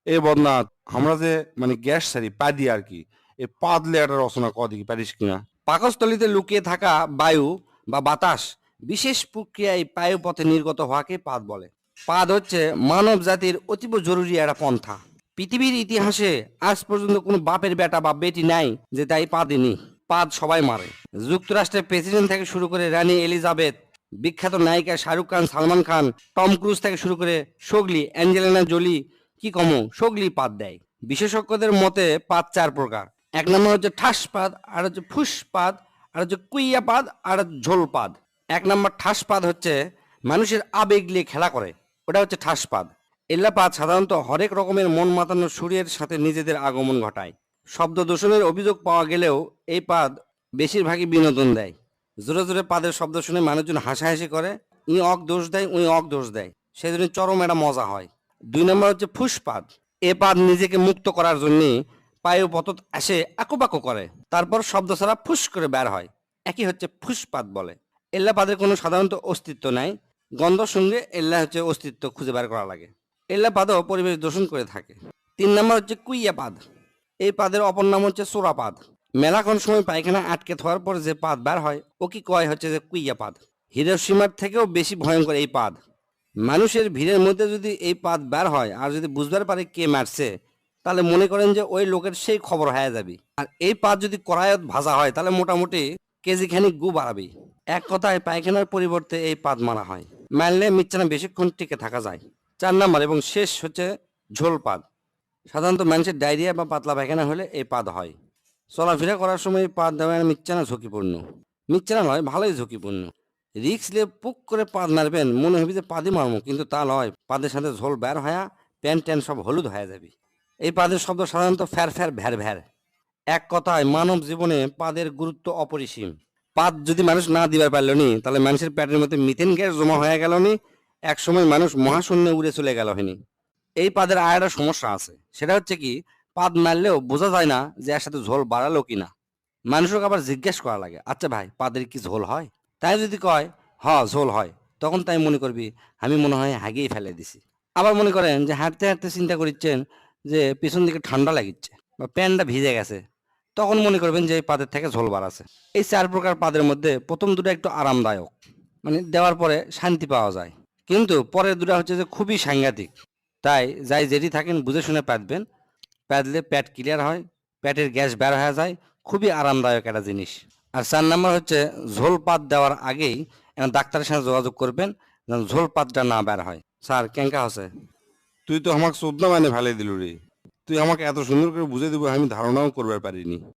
এ বদনাথ, আমরা যে মানে গ্যাস সারি পা দিয়ে আর কি, এ পাদলে একটা রচনা কদি পারিস কিনা? পাকস্থলীতে লুকিয়ে থাকা বায়ু বা বাতাস বিশেষ প্রক্রিয়ায় বায়ুপথে নির্গত হওয়াকে পাদ বলে। পাদ হচ্ছে মানব জাতির অতীব জরুরি একটা পন্থা। পৃথিবীর ইতিহাসে আজ পর্যন্ত কোনো বাপের বেটা বা বেটি নাই যে তাই পা দেনি। পাদ সবাই মারে। যুক্তরাষ্ট্রের প্রেসিডেন্ট থেকে শুরু করে রানী এলিজাবেথ, বিখ্যাত নায়িকা শাহরুখ খান, সালমান খান, টম ক্রুজ থেকে শুরু করে সোগলি, অ্যাঞ্জেলিনা জোলি, কি কমো সোগলি পাদ দেয়। বিশেষজ্ঞদের মতে পাদ চার প্রকার। এক নম্বর হচ্ছে ঠাসপাদ, আর হচ্ছে ফুসপাদ, আর হচ্ছে কুইয়াপাদ, আর ঝোলপাদ। এক নম্বর ঠাসপাদ হচ্ছে মানুষের আবেগ নিয়ে খেলা করে, ওটা হচ্ছে ঠাসপাদ। এল্লাপাদ সাধারণত হরেক রকমের মন মাতানো সুরের সাথে নিজেদের আগমন ঘটায়। শব্দ দূষণের অভিযোগ পাওয়া গেলেও এই পাদ বেশিরভাগই বিনোদন দেয়। জোরে জোরে পাদের শব্দ শুনে মানুষজন হাসাহাসি করে, ই অক দোষ দেয়, উই অক দোষ দেয়, সেজন্য চরম একটা মজা হয়। দুই নম্বর হচ্ছে ফুসপাদ। এ পাদ নিজেকে মুক্ত করার জন্য পায়ু পতত আসে আকুপাকু করে, তারপর শব্দ ছাড়া ফুস করে বের হয়, একই হচ্ছে ফুসপাদ বলে। এল্লা পাদের কোনো সাধারণত অস্তিত্ব নাই, গন্ধ সঙ্গে এল্লা হচ্ছে অস্তিত্ব খুঁজে বের করা লাগে। এল্লা পাদও পরিবেশ দূষণ করে থাকে। তিন নম্বর হচ্ছে কুইয়া পাদ। এই পাদের অপর নাম হচ্ছে চোরাপাদ। মেলাক্ষণ সময় পায়খানা আটকে থাকার পর যে পাদ বের হয় ও কি কয় হচ্ছে যে কুইয়া পাদ। হিরোশিমার থেকেও বেশি ভয়ঙ্কর এই পাদ। মানুষের ভিড়ের মধ্যে যদি এই পাদ বের হয় আর যদি বুঝবার পারে কে মারছে, তাহলে মনে করেন যে ওই লোকের সেই খবর হয়ে যাবে। আর এই পাদ যদি কড়াইত ভাজা হয় তাহলে মোটামুটি কেজি খানিক গু বাড়াবে। এক কথায় পায়খানার পরিবর্তে এই পাদ মারা হয়। মারলে মিচ্ছানা বেশিক্ষণ টিকে থাকা যায়। চার নাম্বার এবং শেষ হচ্ছে ঝোল পাদ। সাধারণত মানুষের ডায়রিয়া বা পাতলা পায়খানা হলে এই পাদ হয়। চলাফেরা করার সময় এই পাদ দেওয়া মিচ্ছানা ঝুঁকিপূর্ণ। মিচ্ছানা নয়, ভালোই ঝুঁকিপূর্ণ। রিক্স নিয়ে পুক করে পাদ মারবেন, মনে হবে যে পাদি মারমো, কিন্তু তা নয়, পাদের সাথে ঝোল বের হয়া প্যান্ট ট্যান্ট সব হলুদ হয়ে যাবে। এই পাদের শব্দ সাধারণত ফ্যার ফ্যার ভ্যার ভ্যার। এক কথায় মানব জীবনে পাদের গুরুত্ব অপরিসীম। পাদ যদি মানুষ না দিবার পারল নি, তাহলে মানুষের পেটের মধ্যে মিথেন গ্যাস জমা হয়ে গেল নি, এক সময় মানুষ মহাশূন্যে উড়ে চলে গেল হয়নি। এই পাদের আর একটা সমস্যা আছে, সেটা হচ্ছে কি, পাদ মারলেও বোঝা যায় না যে এর সাথে ঝোল বাড়ালো কিনা। মানুষকে আবার জিজ্ঞেস করা লাগে, আচ্ছা ভাই পাদের কি ঝোল হয়? তাই যদি কয় হ ঝোল হয়, তখন তাই মনে করবি আমি মনে হয় হাগিয়ে ফেলে দিছি। আবার মনে করেন যে হাঁটতে হাঁটতে চিন্তা করছেন যে পিছন দিকে ঠান্ডা লাগিচ্ছে বা প্যান্টটা ভিজে গেছে, তখন মনে করবেন যে এই পাদের থেকে ঝোল বাড়াছে। এই চার প্রকার পাদের মধ্যে প্রথম দুটো একটু আরামদায়ক, মানে দেওয়ার পরে শান্তি পাওয়া যায়, কিন্তু পরের দুটো হচ্ছে যে খুবই সাংঘাতিক। তাই যাই যেটি থাকেন বুঝে শুনে পাতবেন। প্যাদলে পেট ক্লিয়ার হয়, পেটের গ্যাস বের হয়ে যায়, খুবই আরামদায়ক একটা জিনিস। আর চার নাম্বার হচ্ছে ঝোল পাত দেওয়ার আগেই ডাক্তারের সাথে যোগাযোগ করবেন যেন ঝোল পাতটা না বের হয়। স্যার কেঙ্কা হচ্ছে? তুই তো আমাকে চোদ্দা মানে ফেলে দিল রে। তুই আমাকে এত সুন্দর করে বুঝে দিব আমি ধারণাও করবার পারিনি।